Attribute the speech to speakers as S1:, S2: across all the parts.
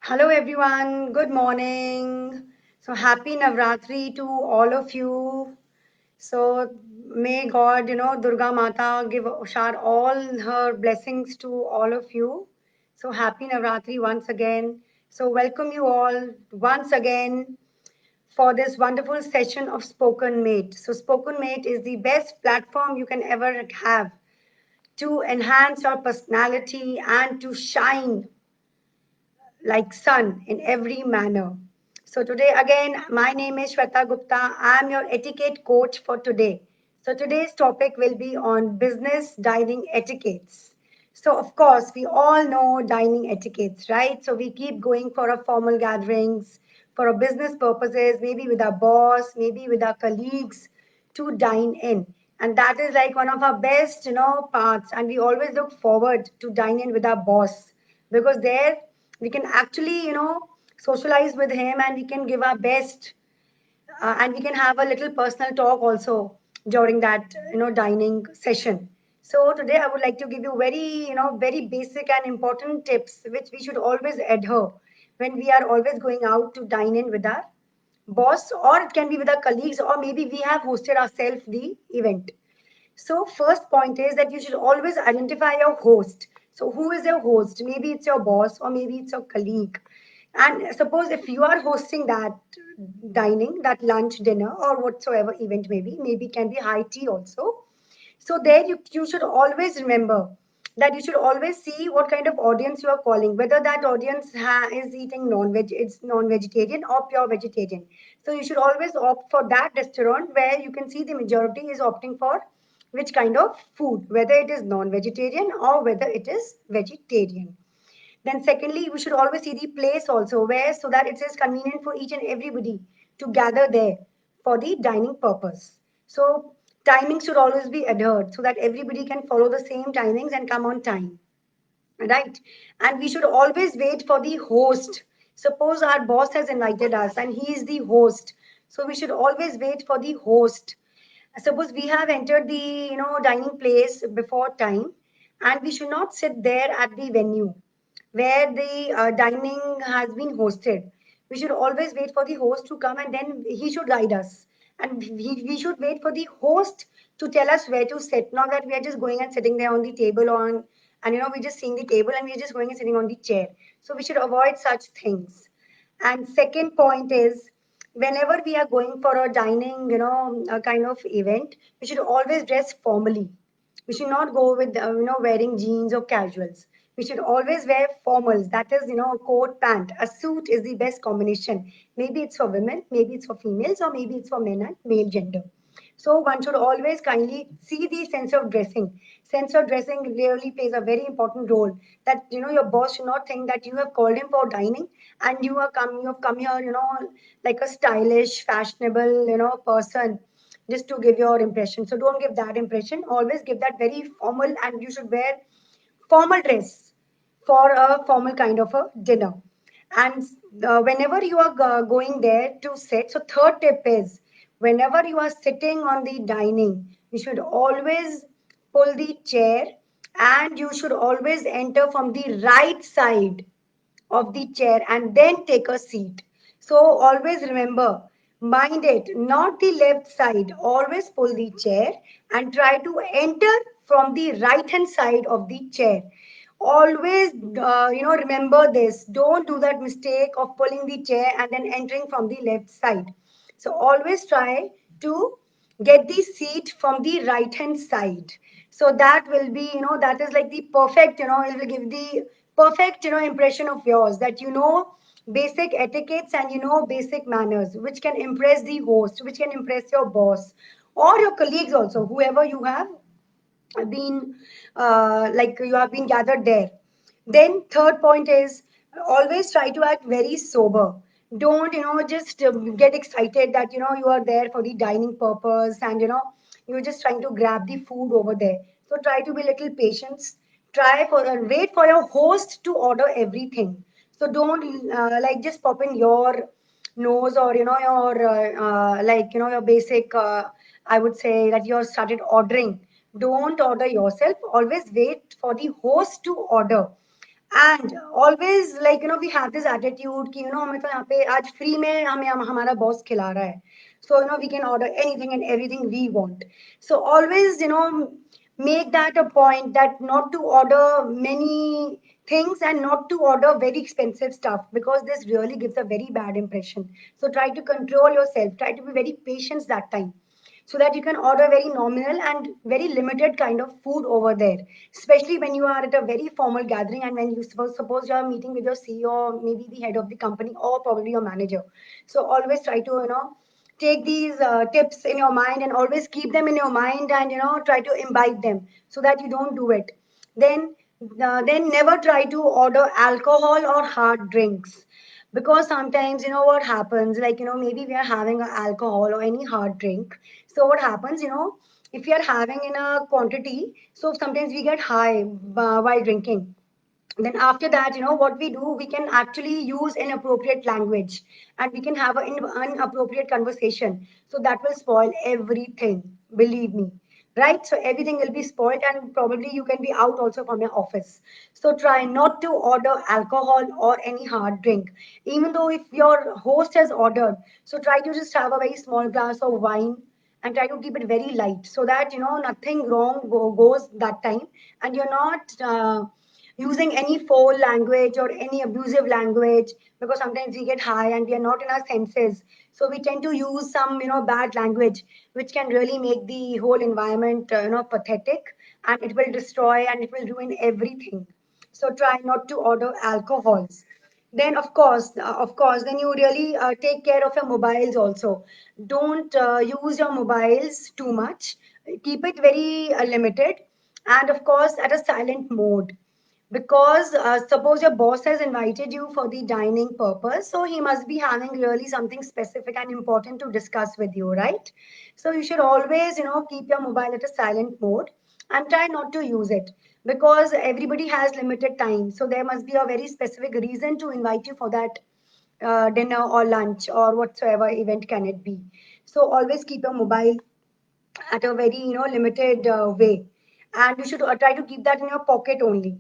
S1: Hello, everyone. Good morning. So, happy Navratri to all of you. So, may God, Durga Mata give shower all her blessings to all of you. So, happy Navratri once again. So, welcome you all once again for this wonderful session of Spoken Mate. So, Spoken Mate is the best platform you can ever have to enhance your personality and to shine like sun in every manner. So today again, my name is Shweta Gupta. I am your etiquette coach for today. So today's topic will be on business dining etiquettes. So of course, we all know dining etiquettes, right? So we keep going for our formal gatherings, for our business purposes, maybe with our boss, maybe with our colleagues to dine in. And that is like one of our best, parts. And we always look forward to dine in with our boss because there we can actually socialize with him and we can give our best and we can have a little personal talk also during that dining session. So today I would like to give you very basic and important tips which we should always adhere when we are always going out to dine in with our boss, or it can be with our colleagues, or maybe we have hosted ourselves the event. So first point is that you should always identify your host. So who is your host? Maybe it's your boss or maybe it's your colleague. And suppose if you are hosting that dining, that lunch, dinner, or whatsoever event maybe it can be high tea also. So there you should always remember that you should always see what kind of audience you are calling, whether that audience is eating non-veg, it's non-vegetarian or pure vegetarian. So you should always opt for that restaurant where you can see the majority is opting for which kind of food, whether it is non-vegetarian or whether it is vegetarian. Then secondly, we should always see the place also where so that it is convenient for each and everybody to gather there for the dining purpose. So timing should always be adhered so that everybody can follow the same timings and come on time. Right? And we should always wait for the host. Suppose our boss has invited us and he is the host. So we should always wait for the host. Suppose we have entered the dining place before time and we should not sit there at the venue where the dining has been hosted. We should always wait for the host to come and then he should guide us. And we should wait for the host to tell us where to sit. Not that we are just going and sitting there on the table on, and we're just seeing the table and we're just going and sitting on the chair. So we should avoid such things. And second point is whenever we are going for a dining, a kind of event, we should always dress formally. We should not go with wearing jeans or casuals. We should always wear formals. That is, coat, pant. A suit is the best combination. Maybe it's for women, maybe it's for females, or maybe it's for men and male gender. So one should always kindly see the sense of dressing. Sense of dressing really plays a very important role. That your boss should not think that you have called him for dining and you have come here, like a stylish, fashionable, person just to give your impression. So don't give that impression. Always give that very formal, and you should wear formal dress for a formal kind of a dinner. And whenever you are going there to sit, so third tip is whenever you are sitting on the dining, you should always pull the chair and you should always enter from the right side of the chair and then take a seat. So always remember, mind it, not the left side. Always pull the chair and try to enter from the right hand side of the chair. Always, remember this. Don't do that mistake of pulling the chair and then entering from the left side. So always try to get the seat from the right hand side. So that will be, that is like the perfect, it will give the perfect, impression of yours that basic etiquettes and basic manners, which can impress the host, which can impress your boss or your colleagues also, whoever you have been like you have been gathered there. Then third point is always try to act very sober. Don't just get excited that you are there for the dining purpose and you're just trying to grab the food over there. So try to be little patient. Try for wait for your host to order everything. So don't like just pop in your nose or your like your basic I would say that you have started ordering. Don't order yourself. Always wait for the host to order. And always, like, we have this attitude कि हमें तो यहाँ पे आज free में हमें हमारा boss खिला रहा है, so we can order anything and everything we want. So always, make that a point that not to order many things and not to order very expensive stuff, because this really gives a very bad impression. So try to control yourself, try to be very patient that time, so that you can order very nominal and very limited kind of food over there, especially when you are at a very formal gathering, and when you suppose you are meeting with your CEO or maybe the head of the company or probably your manager. So always try to take these tips in your mind and always keep them in your mind, and try to imbibe them so that you don't do it. Then then never try to order alcohol or hard drinks, because sometimes what happens, like maybe we are having a alcohol or any hard drink. So what happens, if we are having in a quantity, so sometimes we get high while drinking. Then after that, what we do, we can actually use inappropriate language, and we can have an inappropriate conversation, so that will spoil everything, believe me. Right, so everything will be spoiled, and probably you can be out also from your office. So try not to order alcohol or any hard drink, even though if your host has ordered. So try to just have a very small glass of wine, and try to keep it very light, so that nothing wrong goes that time, and you're not using any foul language or any abusive language, because sometimes we get high and we are not in our senses, so we tend to use some bad language, which can really make the whole environment pathetic, and it will destroy and it will ruin everything. So try not to order alcohols. Then of course, then you really take care of your mobiles also. Don't use your mobiles too much. Keep it very limited, and of course at a silent mode, because suppose your boss has invited you for the dining purpose, so he must be having really something specific and important to discuss with you, right? So you should always keep your mobile at a silent mode, and try not to use it, because everybody has limited time, so there must be a very specific reason to invite you for that dinner or lunch or whatsoever event can it be. So always keep your mobile at a very limited way, and you should try to keep that in your pocket only.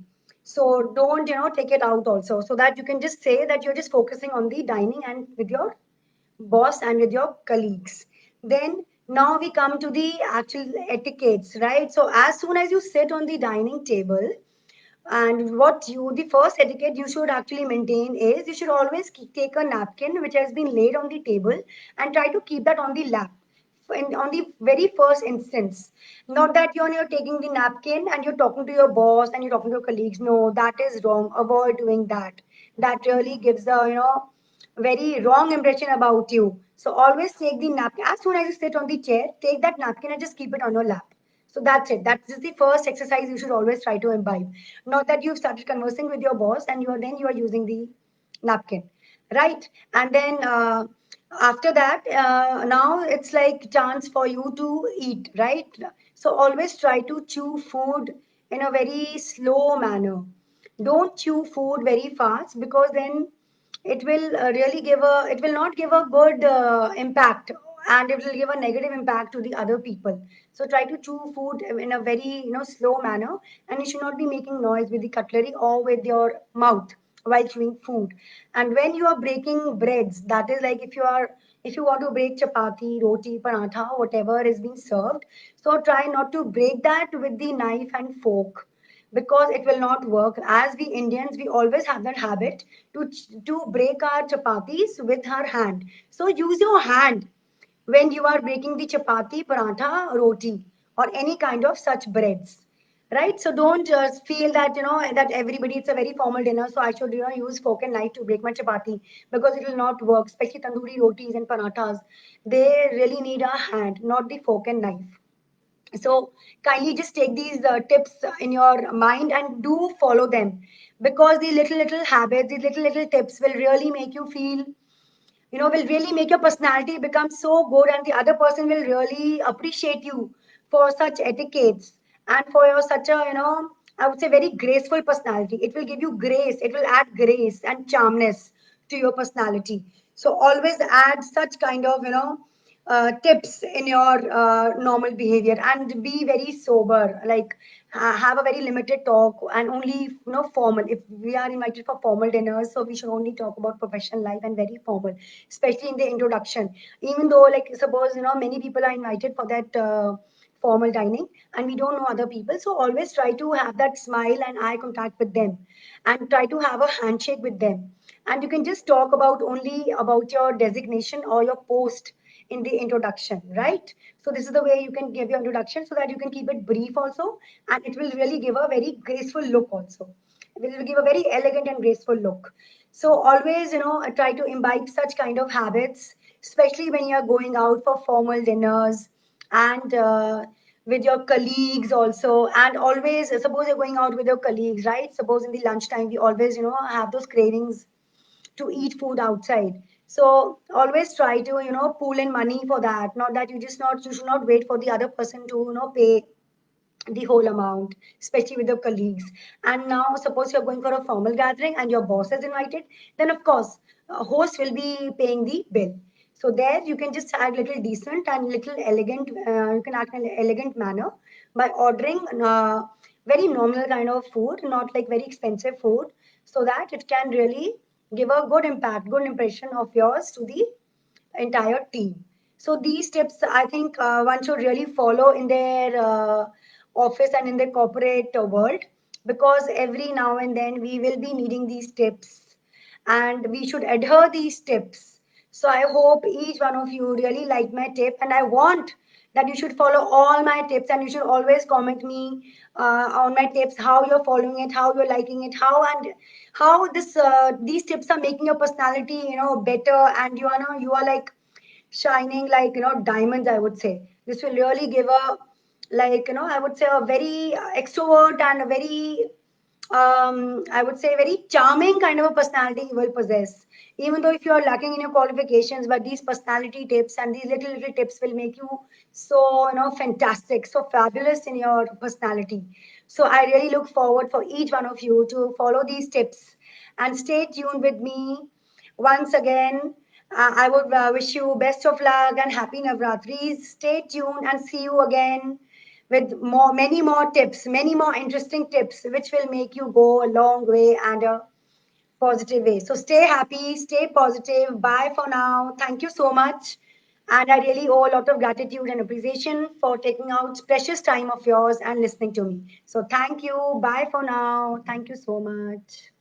S1: So don't take it out also, so that you can just say that you're just focusing on the dining and with your boss and with your colleagues. Then now we come to the actual etiquettes, right? So as soon as you sit on the dining table, and what you the first etiquette you should actually maintain is, you should always take a napkin which has been laid on the table, and try to keep that on the lap on the very first instance. Not that you're taking the napkin and you're talking to your boss and you're talking to your colleagues. No, that is wrong. Avoid doing that. That really gives a very wrong impression about you. So always take the napkin. As soon as you sit on the chair, take that napkin and just keep it on your lap. So that's it. That's just the first exercise you should always try to imbibe. Not that you've started conversing with your boss and you are using the napkin, right? And then after that, now it's like chance for you to eat, right? So always try to chew food in a very slow manner. Don't chew food very fast, because then it will really give a it will not give a good impact, and it will give a negative impact to the other people. So try to chew food in a very slow manner, and you should not be making noise with the cutlery or with your mouth while chewing food. And when you are breaking breads, that is like if you want to break chapati, roti, paratha, whatever is being served, so try not to break that with the knife and fork, because it will not work. As we Indians, we always have that habit to break our chapatis with our hand. So use your hand when you are breaking the chapati, paratha, roti, or any kind of such breads. Right? So don't just feel that that everybody it's a very formal dinner, so I should use fork and knife to break my chapati, because it will not work. Especially tandoori rotis and parathas, they really need a hand, not the fork and knife. So kindly just take these tips in your mind and do follow them, because the little habits, the little tips will really make you feel, will really make your personality become so good, and the other person will really appreciate you for such etiquettes, and for your such a, I would say, very graceful personality. It will give you grace, it will add grace and charmness to your personality. So always add such kind of, tips in your normal behavior, and be very sober, like have a very limited talk, and only formal. If we are invited for formal dinners, so we should only talk about professional life and very formal, especially in the introduction. Even though, like, suppose many people are invited for that formal dining, and we don't know other people, so always try to have that smile and eye contact with them, and try to have a handshake with them. And you can just talk about only about your designation or your post in the introduction, right? So this is the way you can give your introduction, so that you can keep it brief also, and it will really give a very graceful look also. It will give a very elegant and graceful look. So always, try to imbibe such kind of habits, especially when you are going out for formal dinners, and with your colleagues also. And always, suppose you're going out with your colleagues, right? Suppose in the lunchtime, we always, have those cravings to eat food outside. So always try to, pool in money for that. Not that you should not wait for the other person to, pay the whole amount, especially with your colleagues. And now, suppose you're going for a formal gathering and your boss is invited, then of course, a host will be paying the bill. So there you can just act little decent and little elegant. You can act in an elegant manner by ordering very normal kind of food, not like very expensive food, so that it can really give a good impact, good impression of yours to the entire team. So these tips, I think, one should really follow in their office and in the corporate world, because every now and then we will be needing these tips, and we should adhere these tips. So I hope each one of you really like my tip, and I want that you should follow all my tips, and you should always comment me on my tips, how you're following it, how you're liking it, how these tips are making your personality better, and you are like shining like diamonds, I would say. This will really give a, like, I would say, a very extrovert and a very I would say very charming kind of a personality you will possess. Even though if you are lacking in your qualifications, but these personality tips and these little tips will make you so fantastic, so fabulous in your personality. So I really look forward for each one of you to follow these tips, and stay tuned with me once again. I would wish you best of luck and happy Navratris. Stay tuned and see you again with many more tips, many more interesting tips, which will make you go a long way and a positive way. So stay happy, stay positive. Bye for now. Thank you so much. And I really owe a lot of gratitude and appreciation for taking out precious time of yours and listening to me. So thank you. Bye for now. Thank you so much.